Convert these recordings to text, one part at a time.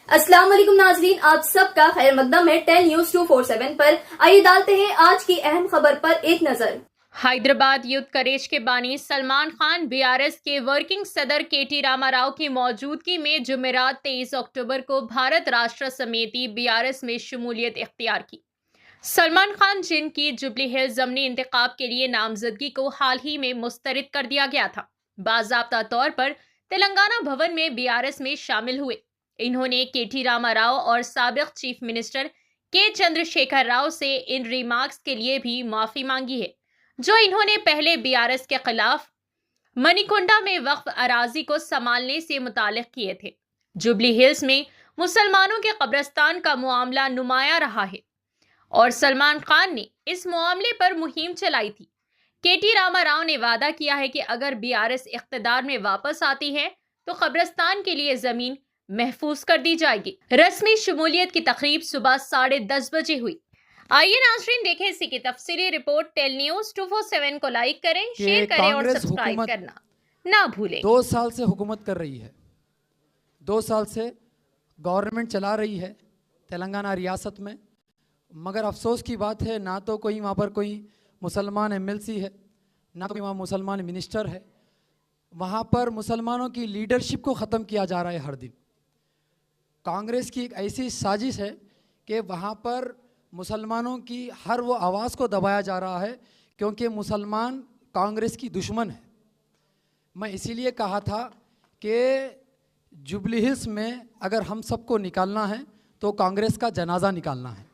अस्सलाम वालेकुम नाजरीन, आप सबका खैर मकदम है 10 न्यूज 247 पर। आइए डालते हैं आज की अहम खबर पर एक नजर। हैदराबाद यूथ करेज के बानी सलमान खान बीआरएस के वर्किंग सदर केटी रामाराव की मौजूदगी में जुमेरात 23 अक्टूबर को भारत राष्ट्र समिति बीआरएस में शमूलियत इख्तियार की। सलमान खान, जिनकी जुबली हिल्स ज़मनी इंतखाब के लिए नामजदगी को हाल ही में मुस्तरद कर दिया गया था, बाज़ाब्ता तौर पर तेलंगाना भवन में बीआरएस में शामिल हुए। इन्होंने केटी रामाराव और साबिक चीफ मिनिस्टर के चंद्रशेखर राव से इन रिमार्क्स के लिए भी माफी मांगी है, जो इन्होंने पहले बीआरएस के खिलाफ मणिकुंडा में वक्फ अराजी को संभालने से मुताल्लिक किए थे। जुबली हिल्स में मुसलमानों के कब्रिस्तान का मामला नुमाया रहा है और सलमान खान ने इस मामले पर मुहिम चलाई थी। केटी रामाराव ने वादा किया है कि अगर बीआरएस इख्तिदार में वापस आती है तो कब्रिस्तान के लिए जमीन महफूज कर दी जाएगी। रस्मी शमूलियत की तकरीब सुबह 10:30 बजे हुई। आइए नाज़रीन देखें इसी की तफसीली रिपोर्ट। टेल न्यूज 247 को लाइक करें, शेयर करें और सब्सक्राइब करना ना भूलें। 2 साल से हुकूमत कर रही है, 2 साल से गवर्नमेंट चला रही है तेलंगाना रियासत में, मगर अफसोस की बात है ना तो कोई वहाँ पर कोई मुसलमान एमएलसी है, ना तो कोई वहाँ मुसलमान मिनिस्टर है। वहाँ पर मुसलमानों की लीडरशिप को ख़त्म किया जा रहा है हर दिन। कांग्रेस की एक ऐसी साजिश है कि वहाँ पर मुसलमानों की हर वो आवाज़ को दबाया जा रहा है, क्योंकि मुसलमान कांग्रेस की दुश्मन है। मैं इसीलिए कहा था कि जुबली हिल्स में अगर हम सबको निकालना है तो कांग्रेस का जनाजा निकालना है।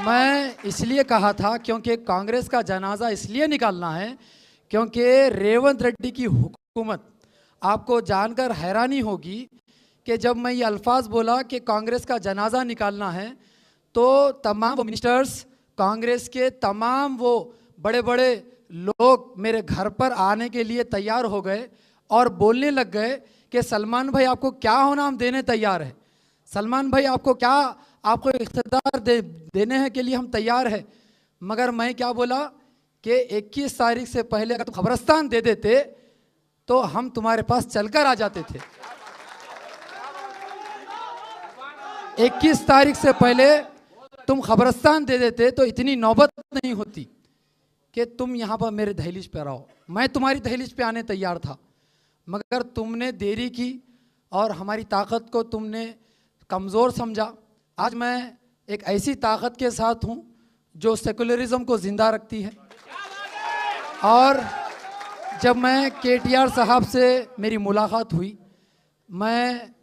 मैं इसलिए कहा था क्योंकि कांग्रेस का जनाजा इसलिए निकालना है क्योंकि रेवंत रेड्डी की हुकूमत, आपको जानकर हैरानी होगी कि जब मैं ये अल्फाज बोला कि कांग्रेस का जनाजा निकालना है तो तमाम वो मिनिस्टर्स, कांग्रेस के तमाम वो बड़े बड़े लोग मेरे घर पर आने के लिए तैयार हो गए और बोलने लग गए कि सलमान भाई आपको क्या होना हम देने तैयार है, सलमान भाई आपको क्या, आपको इख्तियार देने के लिए हम तैयार है। मगर मैं क्या बोला कि 21 तारीख से पहले अगर तुम खबरस्तान दे देते तो हम तुम्हारे पास चलकर आ जाते थे। 21 तारीख से पहले तुम खबरस्तान दे देते तो इतनी नौबत नहीं होती कि तुम यहाँ पर मेरे दहलीज पे आओ। मैं तुम्हारी दहलीज पे आने तैयार था, मगर तुमने देरी की और हमारी ताकत को तुमने कमज़ोर समझा। आज मैं एक ऐसी ताकत के साथ हूँ जो सेकुलरिज्म को ज़िंदा रखती है। और जब मैं केटीआर साहब से मेरी मुलाकात हुई, मैं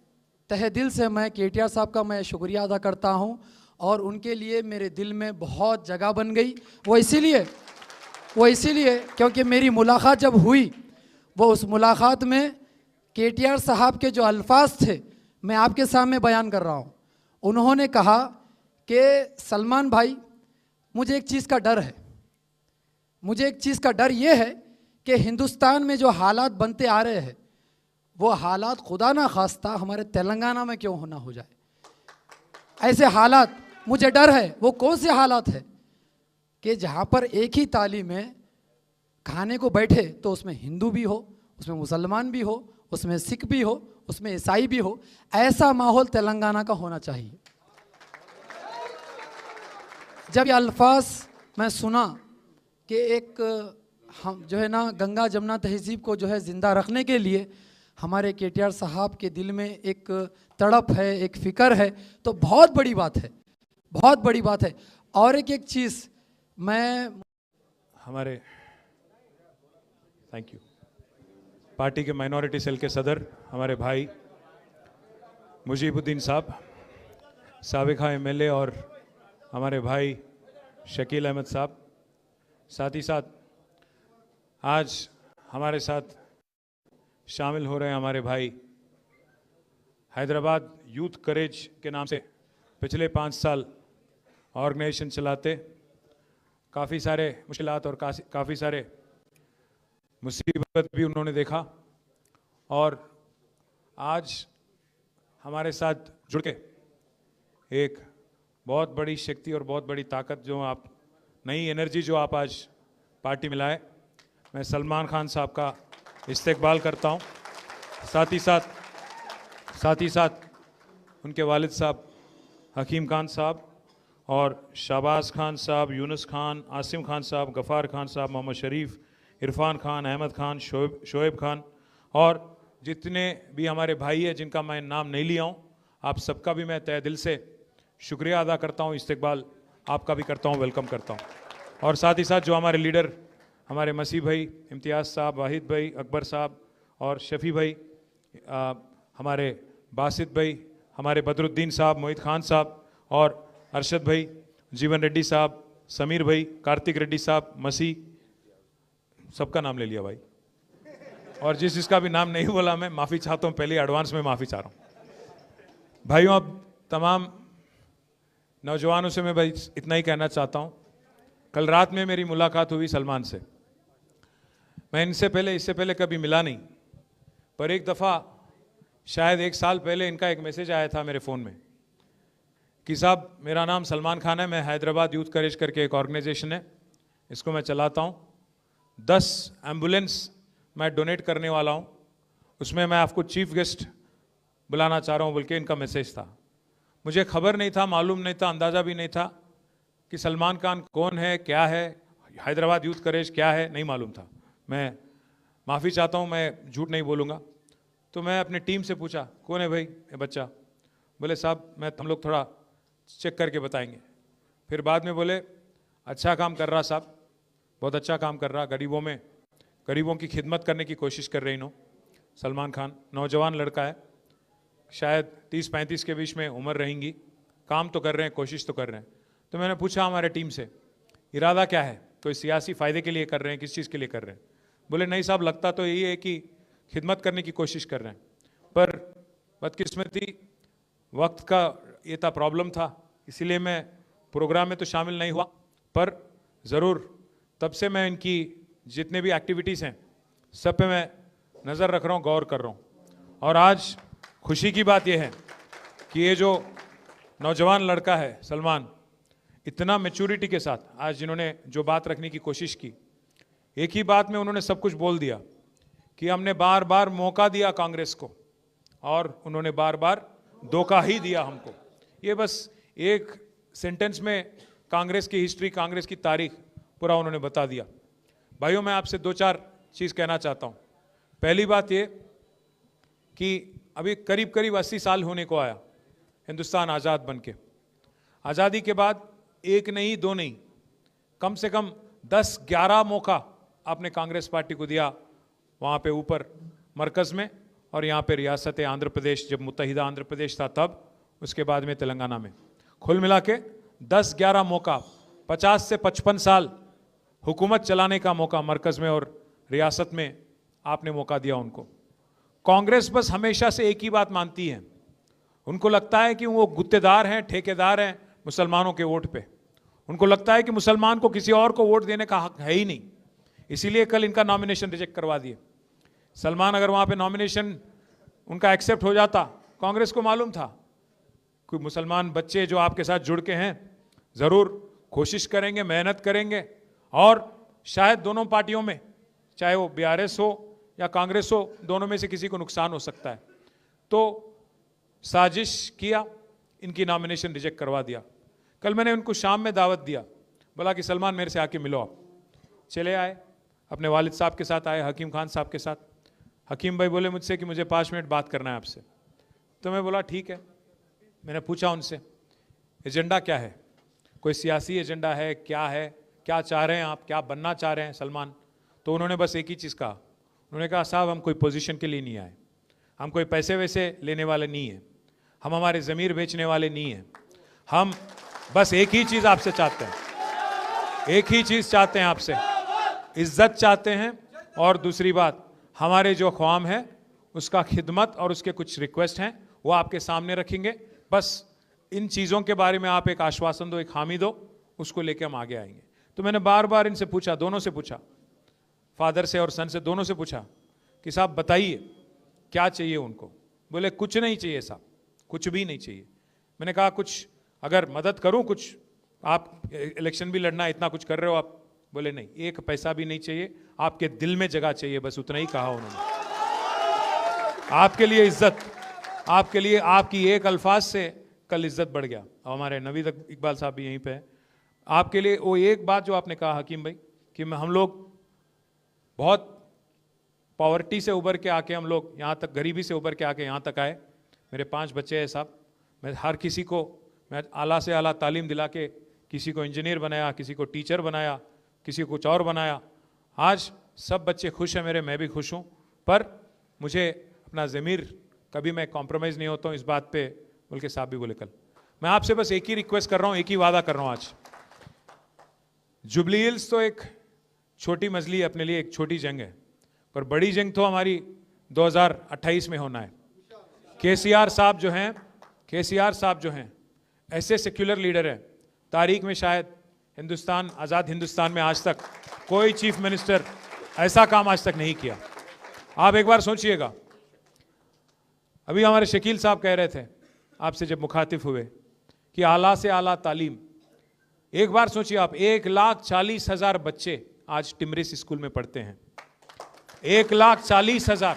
तहे दिल से मैं केटीआर साहब का मैं शुक्रिया अदा करता हूं और उनके लिए मेरे दिल में बहुत जगह बन गई। वो इसीलिए क्योंकि मेरी मुलाकात जब हुई, वो उस मुलाकात में केटीआर साहब के जो अल्फाज थे मैं आपके सामने बयान कर रहा हूं। उन्होंने कहा कि सलमान भाई, मुझे एक चीज़ का डर है, मुझे एक चीज़ का डर ये है कि हिंदुस्तान में जो हालात बनते आ रहे हैं वो हालात खुदा ना खास्ता हमारे तेलंगाना में क्यों होना हो जाए। ऐसे हालात मुझे डर है। वो कौन से हालात है कि जहाँ पर एक ही थाली में खाने को बैठे तो उसमें हिंदू भी हो, उसमें मुसलमान भी हो, उसमें सिख भी हो, उसमें ईसाई भी हो। ऐसा माहौल तेलंगाना का होना चाहिए। जब ये अल्फाज मैं सुना कि एक हम जो है ना गंगा जमुना तहजीब को जो है ज़िंदा रखने के लिए हमारे केटीआर साहब के दिल में एक तड़प है, एक फ़िक्र है, तो बहुत बड़ी बात है, बहुत बड़ी बात है। और एक चीज़ मैं हमारे थैंक यू पार्टी के माइनॉरिटी सेल के सदर हमारे भाई मुजीबुद्दीन साहब, साबिका एमएलए और हमारे भाई शकील अहमद साहब, साथ ही साथ आज हमारे साथ शामिल हो रहे हैं हमारे भाई हैदराबाद यूथ करेज के नाम से पिछले 5 साल ऑर्गेनाइजेशन चलाते, काफ़ी सारे मुश्किलात और काफ़ी सारे मुसीबत भी उन्होंने देखा और आज हमारे साथ जुड़ के एक बहुत बड़ी शक्ति और बहुत बड़ी ताकत, जो आप नई एनर्जी जो आप आज पार्टी में लाए, मैं सलमान खान साहब का इस्तेकबाल करता हूं। साथ ही साथ साथ ही साथ उनके वालिद साहब हकीम खान साहब और शाहबाज खान साहब, यूनुस खान, आसिम खान साहब, गफ़ार खान साहब, मोहम्मद शरीफ, इरफान खान, अहमद खान, शोएब खान और जितने भी हमारे भाई हैं जिनका मैं नाम नहीं लिया हूँ, आप सबका भी मैं तहे दिल से शुक्रिया अदा करता हूँ, इस्तकबाल आपका भी करता हूँ, वेलकम करता हूँ। और साथ ही साथ जो हमारे लीडर, हमारे मसीह भाई, इम्तियाज़ साहब, वाहिद भाई, अकबर साहब और शफ़ी भाई, हमारे बासित भाई, हमारे बदरुद्दीन साहब, मोहित खान साहब और अरशद भाई, जीवन रेड्डी साहब, समीर भाई, कार्तिक रेड्डी साहब, मसीह, सबका नाम ले लिया भाई। और जिसका भी नाम नहीं बोला मैं माफ़ी चाहता हूँ, पहले एडवांस में माफ़ी चाह रहा हूँ। भाइयों, अब तमाम नौजवानों से मैं भाई इतना ही कहना चाहता हूँ, कल रात में मेरी मुलाकात हुई सलमान से। मैं इससे पहले कभी मिला नहीं, पर एक दफ़ा शायद 1 साल पहले इनका एक मैसेज आया था मेरे फ़ोन में कि साहब मेरा नाम सलमान खान है, मैं हैदराबाद यूथ करेज करके एक ऑर्गेनाइजेशन है, इसको मैं चलाता हूँ, 10 एम्बुलेंस मैं डोनेट करने वाला हूँ, उसमें मैं आपको चीफ गेस्ट बुलाना चाह रहा हूँ, बोल के इनका मैसेज था। मुझे खबर नहीं था, मालूम नहीं था, अंदाज़ा भी नहीं था कि सलमान खान कौन है, क्या है, हैदराबाद यूथ करेज क्या है, नहीं मालूम था। मैं माफ़ी चाहता हूँ, मैं झूठ नहीं बोलूँगा। तो मैं अपने टीम से पूछा, कौन है भाई ये बच्चा? बोले साहब हम लोग थोड़ा चेक करके बताएंगे। फिर बाद में बोले अच्छा काम कर रहा साहब, बहुत अच्छा काम कर रहा, गरीबों की खिदमत करने की कोशिश कर रहे इन्हों। सलमान खान नौजवान लड़का है, शायद 30-35 के बीच में उम्र रहेंगी, काम तो कर रहे हैं, कोशिश तो कर रहे हैं। तो मैंने पूछा हमारे टीम से, इरादा क्या है, कोई सियासी फ़ायदे के लिए कर रहे हैं, किस चीज़ के लिए कर रहे हैं? बोले नहीं साहब, लगता तो यही है कि खिदमत करने की कोशिश कर रहे हैं, पर बदकिस्मती वक्त का ये था, प्रॉब्लम था, इसीलिए मैं प्रोग्राम में तो शामिल नहीं हुआ, पर ज़रूर तब से मैं इनकी जितने भी एक्टिविटीज़ हैं सब पे मैं नज़र रख रहा हूँ, गौर कर रहा हूँ। और आज खुशी की बात यह है कि ये जो नौजवान लड़का है सलमान, इतना मैच्योरिटी के साथ आज जिन्होंने जो बात रखने की कोशिश की, एक ही बात में उन्होंने सब कुछ बोल दिया कि हमने बार बार मौका दिया कांग्रेस को और उन्होंने बार बार धोखा ही दिया हमको। ये बस एक सेंटेंस में कांग्रेस की हिस्ट्री, कांग्रेस की तारीख पूरा उन्होंने बता दिया। भाइयों, मैं आपसे 2-4 चीज़ कहना चाहता हूँ। पहली बात ये कि अभी करीब 80 साल होने को आया हिंदुस्तान आज़ाद बन के। आज़ादी के बाद 1 नहीं 2 नहीं, कम से कम 10-11 मौका आपने कांग्रेस पार्टी को दिया, वहाँ पे ऊपर मरकज़ में और यहाँ पे रियासत आंध्र प्रदेश, जब मुत्तहिदा आंध्र प्रदेश था तब, उसके बाद में तेलंगाना में, कुल मिला के 10-11 मौका, 50 से 55 साल हुकूमत चलाने का मौका मरकज़ में और रियासत में आपने मौका दिया उनको। कांग्रेस बस हमेशा से एक ही बात मानती है, उनको लगता है कि वो गुत्तेदार हैं, ठेकेदार हैं मुसलमानों के वोट पे। उनको लगता है कि मुसलमान को किसी और को वोट देने का हक है ही नहीं, इसीलिए कल इनका नॉमिनेशन रिजेक्ट करवा दिए। सलमान अगर वहाँ पे नॉमिनेशन उनका एक्सेप्ट हो जाता, कांग्रेस को मालूम था कि मुसलमान बच्चे जो आपके साथ जुड़ के हैं ज़रूर कोशिश करेंगे, मेहनत करेंगे और शायद दोनों पार्टियों में, चाहे वो बीआरएस हो या कांग्रेस हो, दोनों में से किसी को नुकसान हो सकता है। तो साजिश किया, इनकी नॉमिनेशन रिजेक्ट करवा दिया। कल मैंने उनको शाम में दावत दिया, बोला कि सलमान मेरे से आके मिलो आप। चले आए, अपने वालिद साहब के साथ आए, हकीम खान साहब के साथ। हकीम भाई बोले मुझसे कि मुझे 5 मिनट बात करना है आपसे। तो मैं बोला ठीक है। मैंने पूछा उनसे एजेंडा क्या है, कोई सियासी एजेंडा है, क्या चाह रहे हैं आप, क्या बनना चाह रहे हैं सलमान? तो उन्होंने बस एक ही चीज़ कहा, उन्होंने कहा साहब हम कोई पोजीशन के लिए नहीं आए, हम कोई पैसे वैसे लेने वाले नहीं हैं, हम हमारे ज़मीर बेचने वाले नहीं हैं, हम बस एक ही चीज़ आपसे चाहते हैं, एक ही चीज़ चाहते हैं आपसे, इज्जत चाहते हैं, और दूसरी बात हमारे जो ख्वाम है उसका खिदमत और उसके कुछ रिक्वेस्ट हैं वो आपके सामने रखेंगे। बस इन चीज़ों के बारे में आप एक आश्वासन दो, एक हामी दो, उसको लेके हम आगे आएंगे। तो मैंने बार बार इनसे पूछा, दोनों से पूछा, फादर से और सन से, दोनों से पूछा कि साहब बताइए क्या चाहिए उनको। बोले कुछ नहीं चाहिए साहब, कुछ भी नहीं चाहिए। मैंने कहा कुछ अगर मदद करूं, कुछ आप इलेक्शन भी लड़ना, इतना कुछ कर रहे हो आप। बोले नहीं, एक पैसा भी नहीं चाहिए, आपके दिल में जगह चाहिए, बस उतना ही कहा उन्होंने। आपके लिए इज्जत, आपके लिए आपकी एक अल्फाज से कल इज्जत बढ़ गया। हमारे नवीद इकबाल साहब भी यहीं पे हैं। आपके लिए वो एक बात जो आपने कहा हकीम भाई कि हम लोग बहुत पॉवर्टी से उभर के आके हम लोग यहाँ तक, गरीबी से उभर के आके यहाँ तक आए। मेरे 5 बच्चे हैं साहब, मैं हर किसी को मैं आला से आला तालीम दिला के किसी को इंजीनियर बनाया, किसी को टीचर बनाया, किसी को कुछ और बनाया। आज सब बच्चे खुश हैं मेरे, मैं भी खुश हूँ, पर मुझे अपना ज़मीर कभी मैं कॉम्प्रोमाइज़ नहीं होता हूँ इस बात पे, बल्कि साहब भी बोले कल। मैं आपसे बस एक ही रिक्वेस्ट कर रहा हूँ, एक ही वादा कर रहा हूँ आज। जुबली हिल्स तो एक छोटी मजली है, अपने लिए एक छोटी जंग है, पर बड़ी जंग तो हमारी 2028 में होना है। केसीआर साहब जो हैं ऐसे सेक्युलर लीडर हैं, तारीख में शायद हिंदुस्तान, आज़ाद हिंदुस्तान में आज तक कोई चीफ मिनिस्टर ऐसा काम आज तक नहीं किया। आप एक बार सोचिएगा, अभी हमारे शकील साहब कह रहे थे आपसे जब मुखातिब हुए कि आला से आला तालीम, एक बार सोचिए आप, 1,40,000 बच्चे आज टिमरिस स्कूल में पढ़ते हैं। 1,40,000,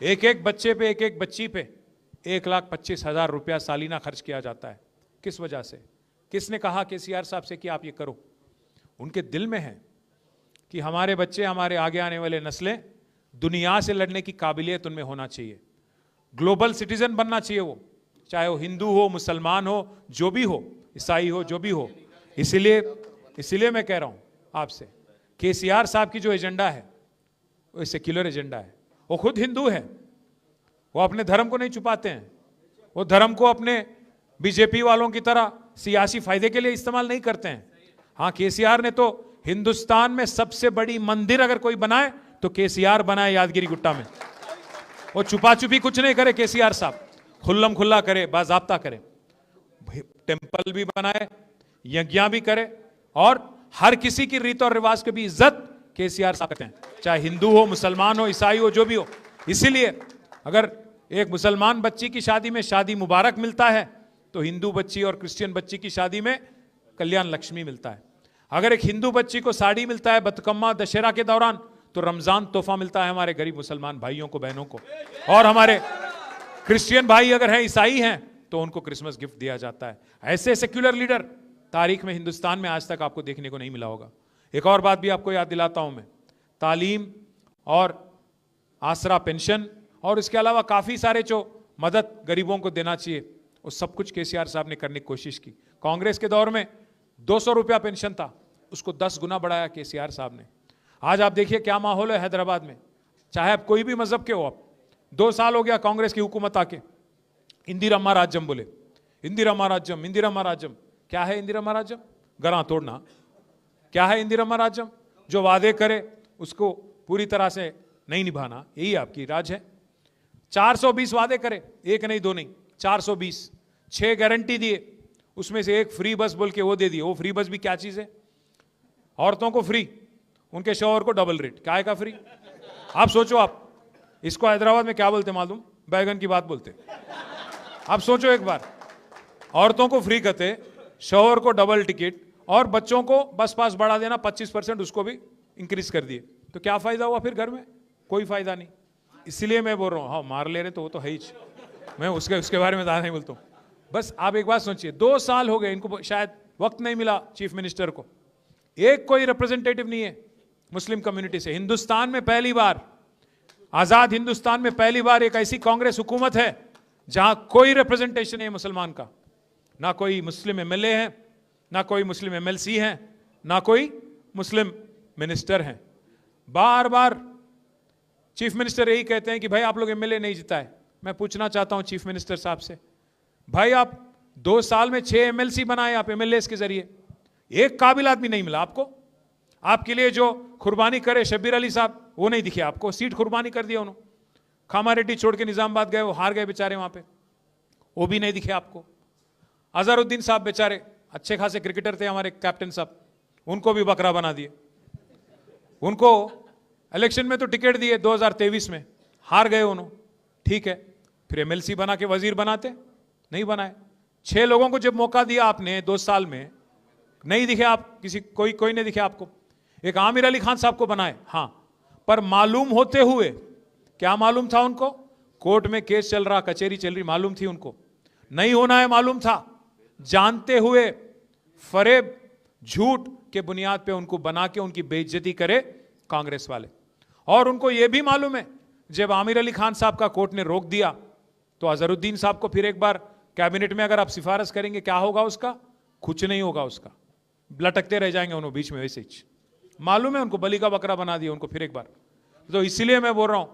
एक बच्चे पे, एक बच्ची पे 1,25,000 रुपया सालीना खर्च किया जाता है। किस वजह से? किसने कहा केसीआर साहब से कि आप ये करो? उनके दिल में है कि हमारे बच्चे, हमारे आगे आने वाले नस्लें दुनिया से लड़ने की काबिलियत उनमें होना चाहिए, ग्लोबल सिटीजन बनना चाहिए वो, चाहे वो हिंदू हो, मुसलमान हो, जो भी हो, ईसाई हो, जो भी हो। इसीलिए मैं कह रहा हूं आपसे, केसीआर साहब की जो एजेंडा है वो सेक्युलर एजेंडा है। वो खुद हिंदू है, वो अपने धर्म को नहीं छुपाते हैं, वो धर्म को अपने बीजेपी वालों की तरह सियासी फायदे के लिए इस्तेमाल नहीं करते हैं। हाँ, केसीआर ने तो हिंदुस्तान में सबसे बड़ी मंदिर अगर कोई बनाए तो केसीआर बनाए यादगिरी गुट्टा में। वो छुपा छुपी कुछ नहीं करे केसीआर साहब, खुल्लम खुल्ला करे, बाजाब्ता करे, टेंपल भी बनाए, यज्ञ भी करे, और हर किसी की रीत और रिवाज की भी इज्जत केसीआर साहब करते हैं, चाहे हिंदू हो, मुसलमान हो, ईसाई हो, जो भी हो। इसीलिए अगर एक मुसलमान बच्ची की शादी में शादी मुबारक मिलता है तो हिंदू बच्ची और क्रिश्चियन बच्ची की शादी में कल्याण लक्ष्मी मिलता है। अगर एक हिंदू बच्ची को साड़ी मिलता है बतकम्मा दशहरा के दौरान, तो रमजान तोहफा मिलता है हमारे गरीब मुसलमान भाइयों को, बहनों को। और हमारे क्रिश्चियन भाई अगर हैं, ईसाई हैं, तो उनको क्रिसमस गिफ्ट दिया जाता है। ऐसे सेक्युलर लीडर तारीख में हिंदुस्तान में आज तक आपको देखने को नहीं मिला होगा। एक और बात भी आपको याद दिलाता हूं मैं, तालीम और आसरा पेंशन और इसके अलावा काफ़ी सारे जो मदद गरीबों को देना चाहिए, वो सब कुछ केसीआर साहब ने करने की कोशिश की। कांग्रेस के दौर में 200 रुपया पेंशन था, उसको 10 गुना बढ़ाया केसीआर साहब ने। आज आप देखिए क्या माहौल है हैदराबाद में, चाहे आप कोई भी मजहब के हो। आप 2 साल हो गया कांग्रेस की हुकूमत आके, इंदिरम्मा राज्यम बोले, इंदिरम्मा राज्यम, इंदिरम्मा राज्यम। क्या है इंदिरम्मा राज्यम? गला तोड़ना। क्या है इंदिरम्मा राज्यम? जो वादे करे उसको पूरी तरह से नहीं निभाना, यही आपकी राज है। 420 वादे करे, एक नहीं दो नहीं, 420, 6 गारंटी दिए, उसमें से एक फ्री बस बोल के वो दे दिए। वो फ्री बस भी क्या चीज है? औरतों को फ्री, उनके शौहर को डबल रेट। क्या है का फ्री? आप सोचो, आप इसको हैदराबाद में क्या बोलते मालूम? बैगन की बात बोलते। आप सोचो एक बार, औरतों को फ्री कहते, शौहर को डबल टिकट, और बच्चों को बस पास बढ़ा देना 25%, उसको भी इंक्रीज कर दिए। तो क्या फायदा हुआ फिर घर में? कोई फायदा नहीं। इसलिए मैं बोल रहा हूँ, हाँ मार ले रहे तो वो तो है ही, मैं उसके बारे में ज़्यादा नहीं बोलता हूँ। बस आप एक बात सोचिए, 2 साल हो गए इनको, शायद वक्त नहीं मिला चीफ मिनिस्टर को, एक कोई रिप्रेजेंटेटिव नहीं है मुस्लिम कम्युनिटी से। हिंदुस्तान में पहली बार, आजाद हिंदुस्तान में पहली बार एक ऐसी कांग्रेस हुकूमत है जहां कोई रिप्रेजेंटेशन है मुसलमान का। ना कोई मुस्लिम एमएलए है, ना कोई मुस्लिम एमएलसी है, ना कोई मुस्लिम मिनिस्टर हैं। बार बार चीफ मिनिस्टर यही कहते हैं कि भाई आप लोग एमएलए नहीं जिताए। मैं पूछना चाहता हूं चीफ मिनिस्टर साहब से, भाई आप 2 साल में 6 एमएलसी बनाए आप एमएलए के जरिए, एक काबिल आदमी नहीं मिला आपको। आपके लिए जो कुर्बानी करे शब्बीर अली साहब, वो नहीं दिखे आपको, सीट कुर्बानी कर दिया उन्होंने। खामा रेड्डी छोड़ के निजामाबाद गए, वो हार गए बेचारे वहां पे, वो भी नहीं दिखे आपको। अजहरुद्दीन साहब बेचारे अच्छे खासे क्रिकेटर थे हमारे कैप्टन साहब, उनको भी बकरा बना दिए। उनको इलेक्शन में तो टिकट दिए 2023 में, हार गए उन्होंने, ठीक है, फिर एमएलसी बना के वजीर बनाते, नहीं बनाए। 6 लोगों को जब मौका दिया आपने 2 साल में, नहीं दिखे आप, कोई नहीं दिखे आपको। एक आमिर अली खान साहब को बनाए, हाँ, पर मालूम होते हुए, क्या मालूम था उनको? कोर्ट में केस चल रहा, कचहरी चल रही, मालूम थी उनको? नहीं होना है मालूम था, जानते हुए फरेब झूठ के बुनियाद पे उनको बना के उनकी बेइज्जती करे कांग्रेस वाले। और उनको यह भी मालूम है जब आमिर अली खान साहब का कोर्ट ने रोक दिया तो अजहरुद्दीन साहब को फिर एक बार कैबिनेट में अगर आप सिफारिश करेंगे, क्या होगा उसका? कुछ नहीं होगा उसका, लटकते रह जाएंगे उन्होंने बीच में वैसे ही। मालूम है उनको, बलि का बकरा बना दिया उनको फिर एक बार। तो इसीलिए मैं बोल रहा हूं,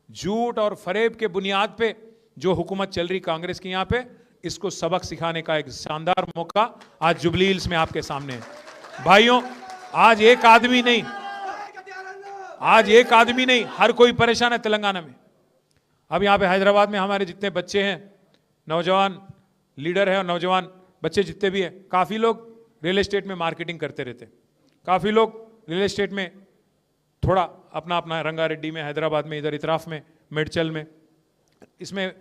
झूठ और फरेब के बुनियाद पे जो हुकूमत चल रही कांग्रेस की यहां पे, इसको सबक सिखाने का एक शानदार मौका आज जुबली हिल्स में आपके सामने है। भाइयों, आज एक आदमी नहीं, हर कोई परेशान है तेलंगाना में। अब यहां पे हैदराबाद में हमारे जितने बच्चे हैं, नौजवान लीडर है और नौजवान बच्चे जितने भी हैं, काफी लोग रियल एस्टेट में मार्केटिंग करते रहते, काफी लोग रियल एस्टेट में थोड़ा अपना अपना रंगारेड्डी में, हैदराबाद में, इधर इतराफ में, मेडचल में, इसमें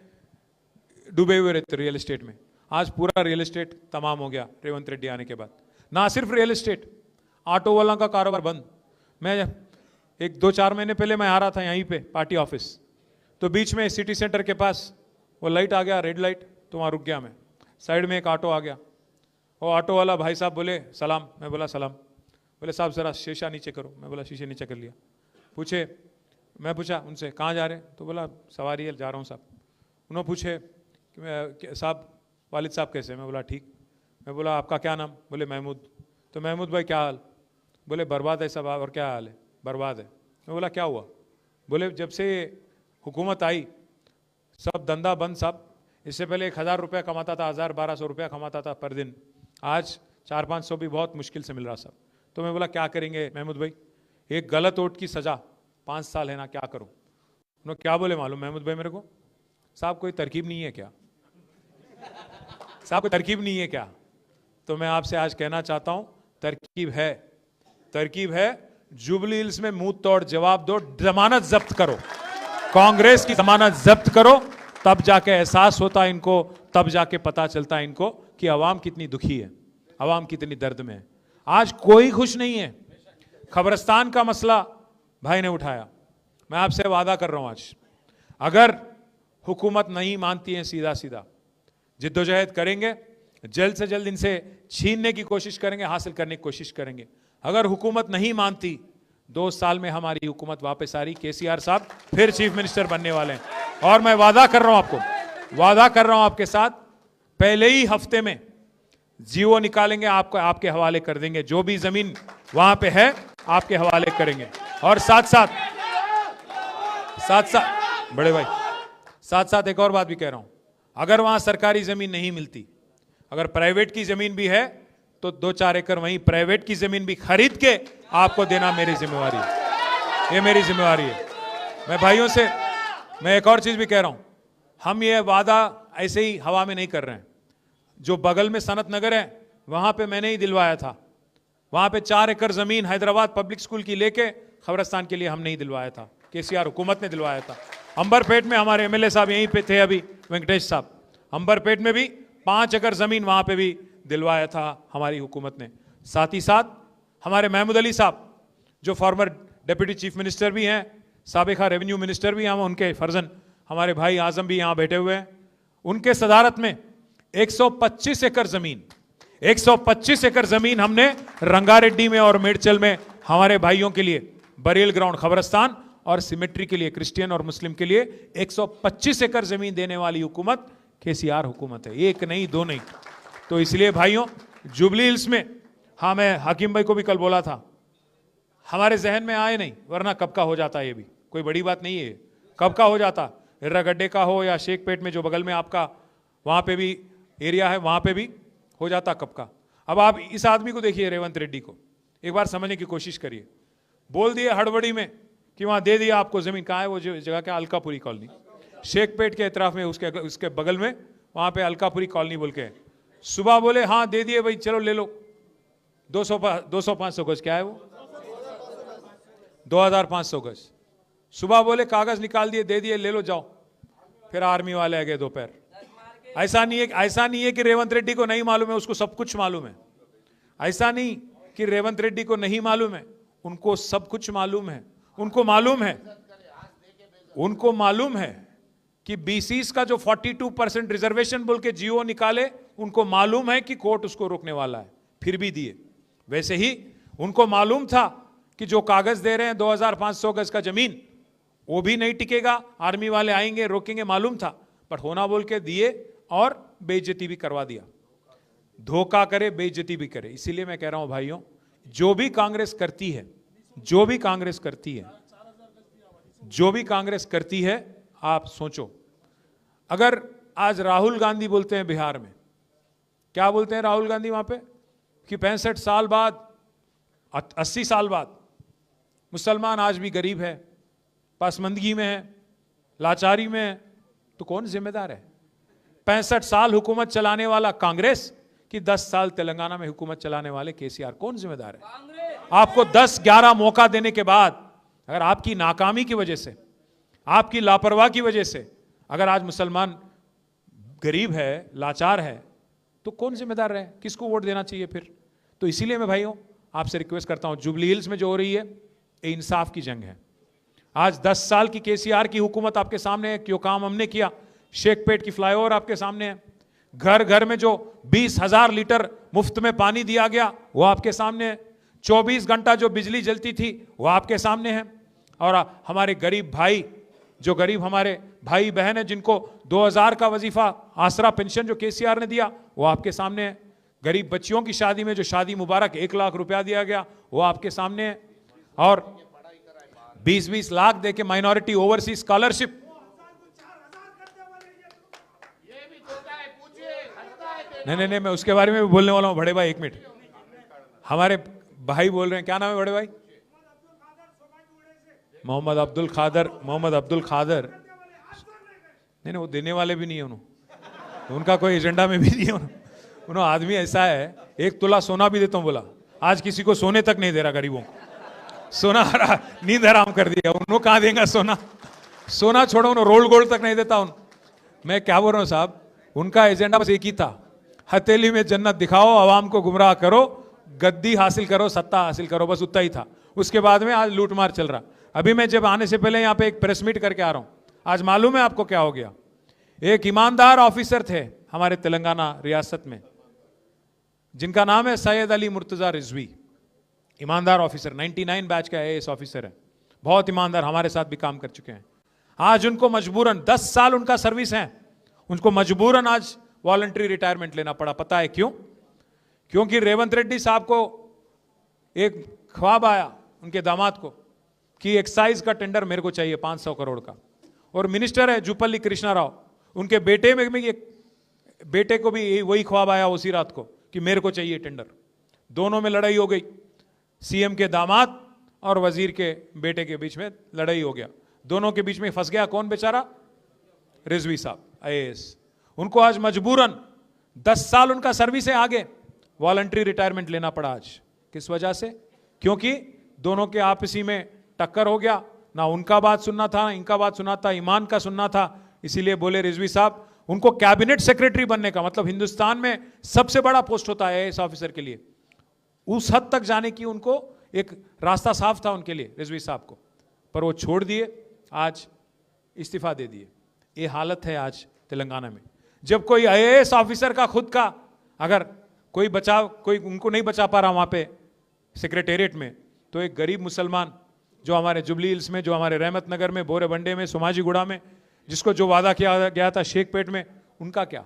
डूबे हुए रहते रियल एस्टेट में। आज पूरा रियल एस्टेट तमाम हो गया रेवंत रेड्डी आने के बाद। ना सिर्फ रियल एस्टेट, ऑटो वाला का कारोबार बंद। मैं एक 2-4 महीने पहले मैं आ रहा था यहीं पे पार्टी ऑफिस, तो बीच में सिटी सेंटर के पास वो लाइट आ गया, रेड लाइट, तो वहाँ रुक गया मैं। साइड में एक ऑटो आ गया, वो ऑटो वाला भाई साहब बोले सलाम, मैं बोला सलाम। बोले साहब ज़रा शीशा नीचे करो, मैं बोला शीशे नीचे कर लिया। मैं पूछा उनसे कहाँ जा रहे हैं, तो बोला सवारी है, जा रहा हूँ साहब। उन्होंने पूछे कि साहब वालिद साहब कैसे? मैं बोला ठीक। मैं बोला आपका क्या नाम? बोले महमूद। तो महमूद भाई क्या हाल? बोले बर्बाद है साहब। और क्या हाल है? बर्बाद है। मैं बोला क्या हुआ? बोले जब से हुकूमत आई सब धंधा बंद साहब। इससे पहले 1000 रुपया कमाता था, 1000-1200 रुपया कमाता था पर दिन, आज 400-500 भी बहुत मुश्किल से मिल रहा साहब। तो मैं बोला क्या करेंगे महमूद भाई? एक गलत वोट की सज़ा 5 साल है ना, क्या करूं? उन्होंने क्या बोले मालूम महमूद भाई मेरे को? साहब कोई तरकीब नहीं है क्या? साहब कोई तरकीब नहीं है क्या? तो मैं आपसे आज कहना चाहता हूं तरकीब है। जुबली हिल्स में मुंह तोड़ जवाब दो, जमानत जब्त करो, कांग्रेस की जमानत जब्त करो, तब जाके एहसास होता है इनको, तब जाके पता चलता है इनको कि अवाम कितनी दुखी है, अवाम कितनी दर्द में है। आज कोई खुश नहीं है। खबरस्तान का मसला भाई ने उठाया, मैं आपसे वादा कर रहा हूं आज, अगर हुकूमत नहीं मानती है सीधा जिद्दोजहद करेंगे, जल्द से जल्द इनसे छीनने की कोशिश करेंगे, हासिल करने की कोशिश करेंगे। अगर हुकूमत नहीं मानती, 2 साल में हमारी हुकूमत वापस आ रही, केसीआर साहब फिर चीफ मिनिस्टर बनने वाले हैं। और मैं वादा कर रहा हूं आपके साथ, पहले ही हफ्ते में जीवो निकालेंगे, आपको आपके हवाले कर देंगे, जो भी जमीन वहां पे है आपके हवाले करेंगे। और साथ साथ बड़े भाई, साथ एक और बात भी कह रहा हूं, अगर वहां सरकारी जमीन नहीं मिलती, अगर प्राइवेट की जमीन भी है, तो 2-4 एकड़ वहीं प्राइवेट की जमीन भी खरीद के आपको देना मेरी जिम्मेवारी है, ये मेरी जिम्मेवारी है। मैं भाइयों से मैं एक और चीज भी कह रहा हूं, हम ये वादा ऐसे ही हवा में नहीं कर रहे हैं। जो बगल में सनत नगर है, वहां पे मैंने ही दिलवाया था, वहां पे 4 एकड़ जमीन हैदराबाद पब्लिक स्कूल की लेके खबरस्तान के लिए हमने ही दिलवाया था, केसीआर हुकूमत ने दिलवाया था। अंबरपेट में हमारे एमएलए साहब यहीं पे थे अभी, वेंकटेश साहब, अंबरपेट में भी 5 एकड़ जमीन वहां पे भी दिलवाया था हमारी हुकूमत ने। साथ ही साथ हमारे महमूद अली साहब जो फॉर्मर डिप्टी चीफ मिनिस्टर भी हैं, साबिका रेवेन्यू मिनिस्टर भी हैं, उनके फर्जन हमारे भाई आजम भी यहाँ बैठे हुए हैं, उनके सदारत में 125 एकड़ जमीन हमने रंगारेड्डी में और मेडचल में हमारे भाइयों के लिए बरेल ग्राउंड खबरस्तान और सिमेट्री के लिए, क्रिश्चियन और मुस्लिम के लिए 125 एकड़ जमीन देने वाली हुकूमत केसीआर हुकूमत है, एक नहीं दो नहीं। तो इसलिए भाइयों, जुबली हिल्स में, हाँ मैं हाकिम भाई को भी कल बोला था, हमारे जहन में आए नहीं, वरना कब का हो जाता, ये भी कोई बड़ी बात नहीं है, कब का हो जाता, हिर्रागड्डे का हो या शेखपेट में जो बगल में आपका वहां पे भी एरिया है, वहां पे भी हो जाता कब का। अब आप इस आदमी को देखिए, रेवंत रेड्डी को एक बार समझने की कोशिश करिए। बोल दिए हड़बड़ी में कि वहां दे दिया आपको जमीन, कहाँ है वो जगह, क्या अलकापुरी कॉलोनी, शेखपेट के इतराफ में, उसके बगल में वहां पे अलकापुरी कॉलोनी बोल के। सुबह बोले हाँ दे दिए भाई, चलो ले लो, 200-500 गज, क्या है वो 2500 गज। सुबह बोले कागज निकाल दिए, दे दिए, ले लो जाओ। फिर आर्मी वाले आ गए दोपहर। ऐसा नहीं है कि रेवंत रेड्डी को नहीं मालूम है, उसको सब कुछ मालूम है। ऐसा नहीं कि रेवंत रेड्डी को नहीं मालूम है, उनको सब कुछ मालूम है। उनको मालूम है कि बीसीस का जो 42% रिजर्वेशन बोल के जीओ निकाले, उनको मालूम है कि कोर्ट उसको रोकने वाला है, फिर भी दिए। वैसे ही उनको मालूम था कि जो कागज दे रहे हैं 2500 गज का जमीन, वो भी नहीं टिकेगा, आर्मी वाले आएंगे रोकेंगे, मालूम था, पर होना बोल के दिए और बेइज्जती भी करवा दिया। धोखा करे, बेइज्जती भी करे। इसीलिए मैं कह रहा हूं भाइयों, जो भी कांग्रेस करती है, जो भी कांग्रेस करती है, जो भी कांग्रेस करती है, आप सोचो, अगर आज राहुल गांधी बोलते हैं बिहार में, क्या बोलते हैं राहुल गांधी वहां पे, कि 65 साल बाद, 80 साल बाद मुसलमान आज भी गरीब है, पासमंदगी में है, लाचारी में है, तो कौन जिम्मेदार है? 65 साल हुकूमत चलाने वाला कांग्रेस कि 10 साल तेलंगाना में हुकूमत चलाने वाले केसीआर, कौन जिम्मेदार है? आपको 10-11 मौका देने के बाद अगर आपकी नाकामी की वजह से, आपकी लापरवाही की वजह से अगर आज मुसलमान गरीब है, लाचार है, तो कौन जिम्मेदार है? किसको वोट देना चाहिए फिर? तो इसीलिए मैं भाइयों आपसे रिक्वेस्ट करता हूं, जुबली हिल्स में जो हो रही है ये इंसाफ की जंग है। आज 10 साल की केसीआर की हुकूमत आपके सामने है, क्यों काम हमने किया, शेखपेट की फ्लाईओवर आपके सामने है, घर घर में जो 20,000 लीटर मुफ्त में पानी दिया गया वो आपके सामने है, 24 घंटा जो बिजली जलती थी वो आपके सामने है, और हमारे गरीब भाई, जो गरीब हमारे भाई बहन है, जिनको 2000 का वजीफा आसरा पेंशन जो केसीआर ने दिया वो आपके सामने है, गरीब बच्चियों की शादी में जो शादी मुबारक 1 लाख रुपया दिया गया वो आपके सामने है, और 20-20 लाख देके माइनॉरिटी ओवरसीज स्कॉलरशिप, नहीं, मैं उसके बारे में भी बोलने वाला हूं। बड़े भाई 1 मिनट, हमारे भाई बोल रहे हैं, क्या नाम है बड़े भाई? मोहम्मद अब्दुल खादर। नहीं, वो देने वाले भी नहीं है उन्होंने, उनका कोई एजेंडा में भी नहीं है उन्होंने आदमी ऐसा है, 1 तोला सोना भी देता हूं बोला, आज किसी को सोने तक नहीं दे रहा, गरीबों को सोना नींद हराम कर दिया। उन्होंने कहां देगा सोना छोड़ो, उन्होंने रोल्ड गोल्ड तक नहीं देता मैं क्या बोल रहा हूं साहब, उनका एजेंडा बस एक ही था, हथेली में जन्नत दिखाओ, आवाम को गुमराह करो, गद्दी हासिल करो, सत्ता हासिल करो, बस उतना ही था। उसके बाद में आज लूटमार चल रहा। अभी मैं जब आने से पहले यहाँ पे एक प्रेस मीट करके आ रहा हूं, आज मालूम है आपको क्या हो गया? एक ईमानदार ऑफिसर थे हमारे तेलंगाना रियासत में, जिनका नाम है सैयद अली मुर्तजा रिजवी, ईमानदार ऑफिसर, 99 बैच का आईएएस ऑफिसर है, बहुत ईमानदार, हमारे साथ भी काम कर चुके हैं। आज उनको मजबूरन 10 साल उनका सर्विस है, उनको मजबूरन आज वॉलंटरी रिटायरमेंट लेना पड़ा। पता है क्यों? क्योंकि रेवंत रेड्डी साहब को एक ख्वाब आया उनके दामाद को कि एक्साइज का टेंडर मेरे को चाहिए 500 करोड़ का, और मिनिस्टर है जुपल्ली कृष्णा राव, उनके बेटे में एक बेटे को भी वही ख्वाब आया उसी रात को कि मेरे को चाहिए टेंडर। दोनों में लड़ाई हो गई, सीएम के दामाद और वजीर के बेटे के बीच में लड़ाई हो गया, दोनों के बीच में फंस गया कौन बेचारा? रिजवी साहब आईएएस। उनको आज मजबूरन 10 साल उनका सर्विस है, आगे वॉलंटरी रिटायरमेंट लेना पड़ा आज। किस वजह से? क्योंकि दोनों के आपसी में टक्कर हो गया, ना उनका बात सुनना था ना इनका बात सुनना था, ईमान का सुनना था। इसीलिए बोले रिजवी साहब, उनको कैबिनेट सेक्रेटरी बनने का मतलब हिंदुस्तान में सबसे बड़ा पोस्ट होता है आईएएस ऑफिसर के लिए, उस हद तक जाने की उनको एक रास्ता साफ था उनके लिए रिजवी साहब को, पर वो छोड़ दिए, आज इस्तीफा दे दिए। ये हालत है आज तेलंगाना में। जब कोई आईएएस ऑफिसर का खुद का अगर कोई उनको नहीं बचा पा रहा वहां पे सेक्रेटेरिएट में, तो एक गरीब मुसलमान जो हमारे जुबली हिल्स में, जो हमारे रहमत नगर में, बोरेबंडे में, सोमाजीगुड़ा में, जिसको जो वादा किया गया था शेखपेट में, उनका क्या?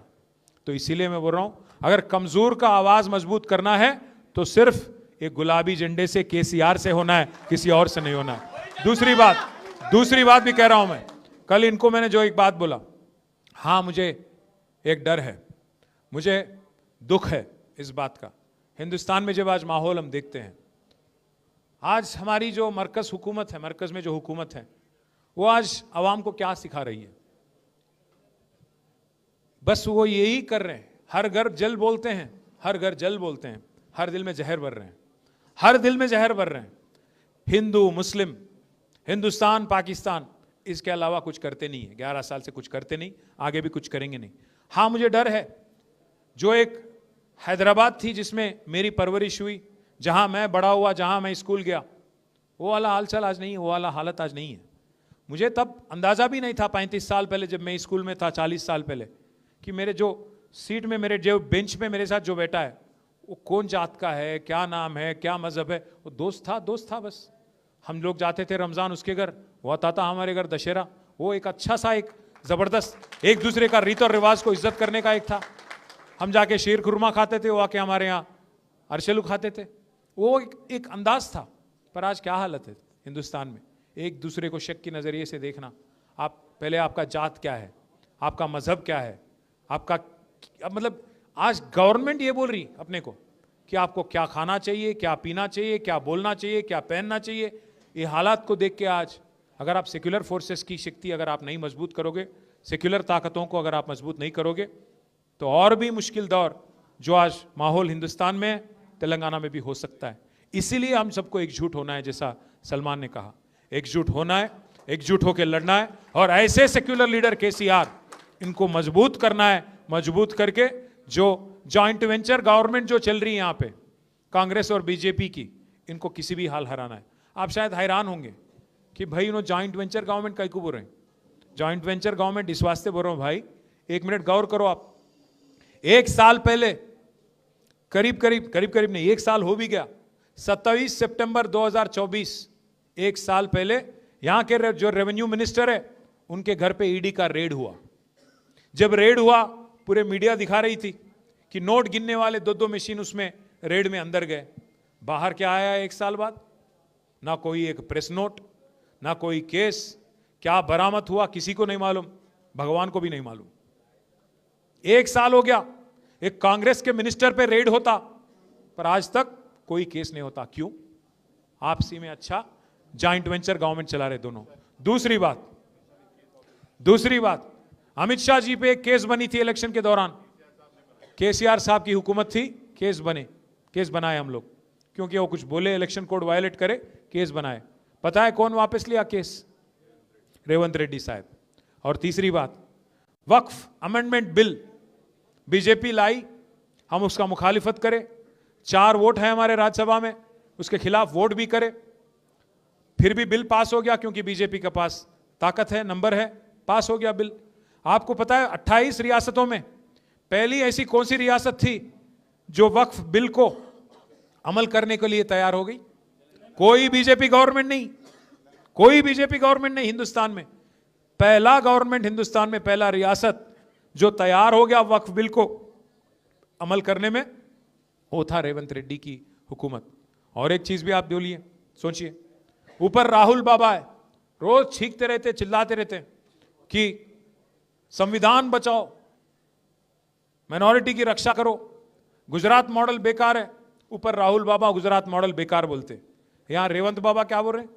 तो इसीलिए मैं बोल रहा हूं, अगर कमजोर का आवाज मजबूत करना है तो सिर्फ एक गुलाबी झंडे से, केसीआर से होना है, किसी और से नहीं होना है। दूसरी बात भी कह रहा हूं मैं, कल इनको मैंने जो एक बात बोला, हाँ मुझे एक डर है, मुझे दुख है इस बात का, हिंदुस्तान में जब आज माहौल हम देखते हैं, आज हमारी जो मरकज हुकूमत है, मरकज में जो हुकूमत है, वो आज आवाम को क्या सिखा रही है? बस वो यही कर रहे हैं, हर घर जल बोलते हैं, हर घर जल बोलते हैं, हर दिल में जहर भर रहे हैं, हर दिल में जहर भर रहे हैं। हिंदू मुस्लिम, हिंदुस्तान पाकिस्तान, इसके अलावा कुछ करते नहीं है। 11 साल से कुछ करते नहीं, आगे भी कुछ करेंगे नहीं। हाँ मुझे डर है, जो एक हैदराबाद थी जिसमें मेरी परवरिश हुई, जहां मैं बड़ा हुआ, जहां मैं स्कूल गया, वो वाला हालचाल आज नहीं है, वो वाला हालत आज नहीं है। मुझे तब अंदाजा भी नहीं था 35 साल पहले जब मैं स्कूल में था, 40 साल पहले, कि मेरे जो सीट में, मेरे जो बेंच पे मेरे साथ जो बैठा है वो कौन जात का है, क्या नाम है, क्या मजहब है। वो दोस्त था बस। हम लोग जाते थे रमजान उसके घर, वो आता था हमारे घर दशहरा। वो एक अच्छा सा, एक जबरदस्त एक दूसरे का रीत और रिवाज को इज्जत करने का एक था। हम जाके शीर खुरमा खाते थे, वो आके हमारे यहाँ अरशलू खाते थे। वो एक अंदाज था। पर आज क्या हालत है हिंदुस्तान में, एक दूसरे को शक की नजरिए से देखना। आप पहले, आपका जात क्या है, आपका मजहब क्या है, आपका मतलब आज गवर्नमेंट ये बोल रही अपने को कि आपको क्या खाना चाहिए, क्या पीना चाहिए, क्या बोलना चाहिए, क्या पहनना चाहिए। ये हालात को देख के आज अगर आप सेक्युलर फोर्सेस की शक्ति अगर आप नहीं मजबूत करोगे, सेक्युलर ताकतों को अगर आप मजबूत नहीं करोगे, तो और भी मुश्किल दौर जो आज माहौल हिंदुस्तान में है, तेलंगाना में भी हो सकता है। इसीलिए हम सबको एकजुट होना है, जैसा सलमान ने कहा, एकजुट होना है, एकजुट होकर लड़ना है। और ऐसे सेक्युलर लीडर केसीआर, इनको मजबूत करना है। मजबूत करके जो जॉइंट वेंचर गवर्नमेंट जो चल रही है यहाँ पे कांग्रेस और बीजेपी की, इनको किसी भी हाल हराना है। आप शायद हैरान होंगे कि भाई इन्होंने जॉइंट वेंचर गवर्नमेंट कहीं को बोल रहे हैं। जॉइंट वेंचर गवर्नमेंट इस वास्ते बोल रहा हूं भाई, एक मिनट गौर करो आप। एक साल पहले, करीब नहीं, एक साल हो भी गया, 27 सितंबर 2024, एक साल पहले यहां के जो रेवेन्यू मिनिस्टर है उनके घर पे ईडी का रेड हुआ। जब रेड हुआ, पूरे मीडिया दिखा रही थी कि नोट गिनने वाले 2-2 मशीन उसमें रेड में अंदर गए। बाहर क्या आया एक साल बाद? ना कोई एक प्रेस नोट, ना कोई केस। क्या बरामद हुआ किसी को नहीं मालूम, भगवान को भी नहीं मालूम। एक साल हो गया, एक कांग्रेस के मिनिस्टर पे रेड होता, पर आज तक कोई केस नहीं होता। क्यों? आपसी में अच्छा जॉइंट वेंचर गवर्नमेंट चला रहे दोनों। दूसरी बात, अमित शाह जी पे एक केस बनी थी इलेक्शन के दौरान। केसीआर साहब की हुकूमत थी, केस बनाए हम लोग, क्योंकि वो कुछ बोले, इलेक्शन कोड वायलेट करे, केस बनाए। पता है कौन वापस लिया केस? रेवंत रेड्डी साहब। और तीसरी बात, वक्फ अमेंडमेंट बिल बीजेपी लाई, हम उसका मुखालिफत करें, 4 वोट है हमारे राज्यसभा में, उसके खिलाफ वोट भी करे, फिर भी बिल पास हो गया, क्योंकि बीजेपी के पास ताकत है, नंबर है, पास हो गया बिल। आपको पता है 28 रियासतों में पहली ऐसी कौन सी रियासत थी जो वक्फ बिल को अमल करने के लिए तैयार हो गई? कोई बीजेपी गवर्नमेंट नहीं हिंदुस्तान में। पहला गवर्नमेंट हिंदुस्तान में, पहला रियासत जो तैयार हो गया वक्फ बिल को अमल करने में, वो था रेवंत रेड्डी की हुकूमत। और एक चीज भी आप बोलिए, सोचिए, ऊपर राहुल बाबा है, रोज छींकते रहते, चिल्लाते रहते कि संविधान बचाओ, माइनॉरिटी की रक्षा करो, गुजरात मॉडल बेकार है। ऊपर राहुल बाबा गुजरात मॉडल बेकार बोलते, यहां रेवंत बाबा क्या बोल रहे हैं?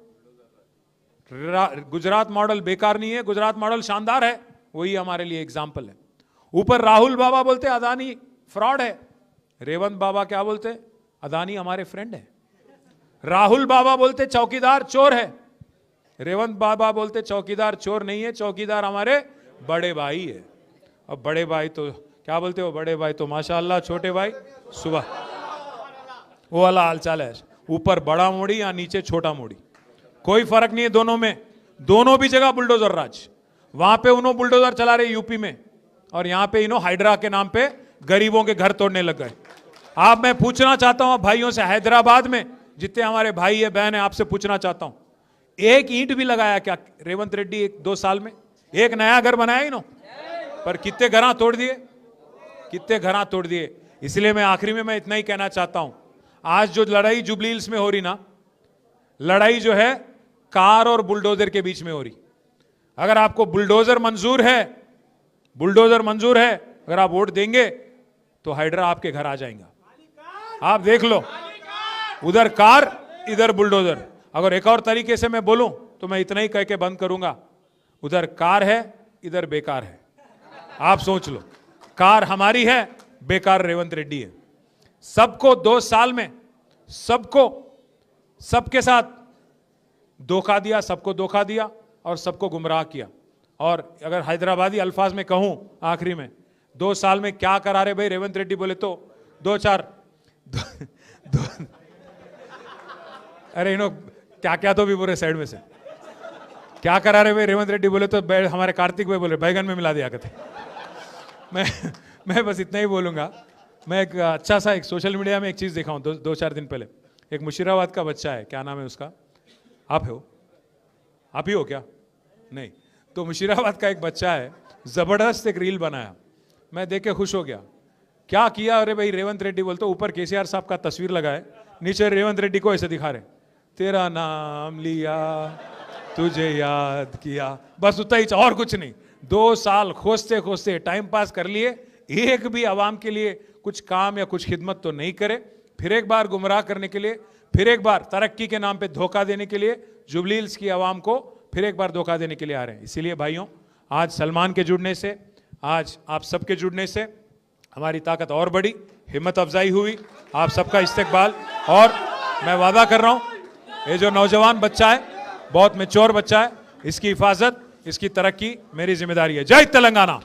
गुजरात मॉडल बेकार नहीं है, गुजरात मॉडल शानदार है। वही हमारे लिए एग्जाम्पल है। ऊपर राहुल बाबा बोलते अदानी फ्रॉड है, रेवंत बाबा क्या बोलते? अदानी हमारे फ्रेंड है। राहुल बाबा बोलते चौकीदार चोर है, रेवंत बाबा बोलते चौकीदार चोर नहीं है, चौकीदार हमारे बड़े भाई है। अब बड़े भाई तो क्या बोलते हो? बड़े भाई तो माशाअल्लाह, छोटे भाई सुबह, वो वाला हालचाल है। ऊपर बड़ा मोड़ी या नीचे छोटा मोड़ी, कोई फर्क नहीं है दोनों में। दोनों भी जगह बुलडोजर राज। वहां पे उन्होंने बुलडोजर चला रहे यूपी में, और यहां पे इन्हों हाइड्रा के नाम पे गरीबों के घर तोड़ने लग गए। आप, मैं पूछना चाहता हूं भाइयों से, हैदराबाद में जितने हमारे भाई है बहन है, आपसे पूछना चाहता हूं, एक ईंट भी लगाया क्या रेवंत रेड्डी 1-2 साल में? एक नया घर बनाया इन्हों? पर कितने घर तोड़ दिए। इसलिए मैं आखिरी में मैं इतना ही कहना चाहता हूं, आज जो लड़ाई जुबली हिल्स में हो रही ना, लड़ाई जो है कार और बुलडोजर के बीच में हो रही। अगर आपको बुलडोजर मंजूर है, अगर आप वोट देंगे तो हाइड्रा आपके घर आ जाएगा। आप देख लो, उधर कार इधर बुलडोजर। अगर एक और तरीके से मैं बोलूं तो मैं इतना ही कह के बंद करूंगा, उधर कार है इधर बेकार है। आप सोच लो, कार हमारी है, बेकार रेवंत रेड्डी है। सबको 2 साल में सबके साथ धोखा दिया और सबको गुमराह किया। और अगर हैदराबादी अल्फाज में कहूं आखिरी में, 2 साल में क्या करा रहे भाई रेवंत रेड्डी बोले तो 2-4 अरे इन्हों क्या तो भी बोले साइड में से। क्या करा रहे भाई रेवंत रेड्डी बोले तो हमारे कार्तिक भाई बोले बैगन में मिला दिया करते। मैं बस इतना ही बोलूंगा। मैं एक अच्छा सा एक सोशल मीडिया में एक चीज़ देखा हूँ दो चार दिन पहले। एक मुशीराबाद का बच्चा है, क्या नाम है उसका, आप हो, आप ही हो क्या, नहीं, तो मुशीराबाद का एक बच्चा है, जबरदस्त एक रील बनाया, मैं देख के खुश हो गया। क्या किया, अरे भाई रेवंत रेड्डी बोलते, ऊपर केसीआर साहब का तस्वीर लगाए, नीचे रेवंत रेड्डी को ऐसे दिखा रहे, तेरा नाम लिया तुझे याद किया, बस उतना ही, और कुछ नहीं। 2 साल खोजते खोजते टाइम पास कर लिए, एक भी आवाम के लिए कुछ काम या कुछ खिदमत तो नहीं करे। फिर एक बार गुमराह करने के लिए, फिर एक बार तरक्की के नाम पे धोखा देने के लिए, जुबली हिल्स की आवाम को फिर एक बार धोखा देने के लिए आ रहे हैं। इसीलिए भाइयों, आज सलमान के जुड़ने से, आज आप सबके जुड़ने से हमारी ताकत और बढ़ी, हिम्मत अफजाई हुई, आप सबका इस्तकबाल। और मैं वादा कर रहा हूं, ये जो नौजवान बच्चा है, बहुत मैच्योर बच्चा है, इसकी हिफाजत, इसकी तरक्की मेरी जिम्मेदारी है। जय तेलंगाना।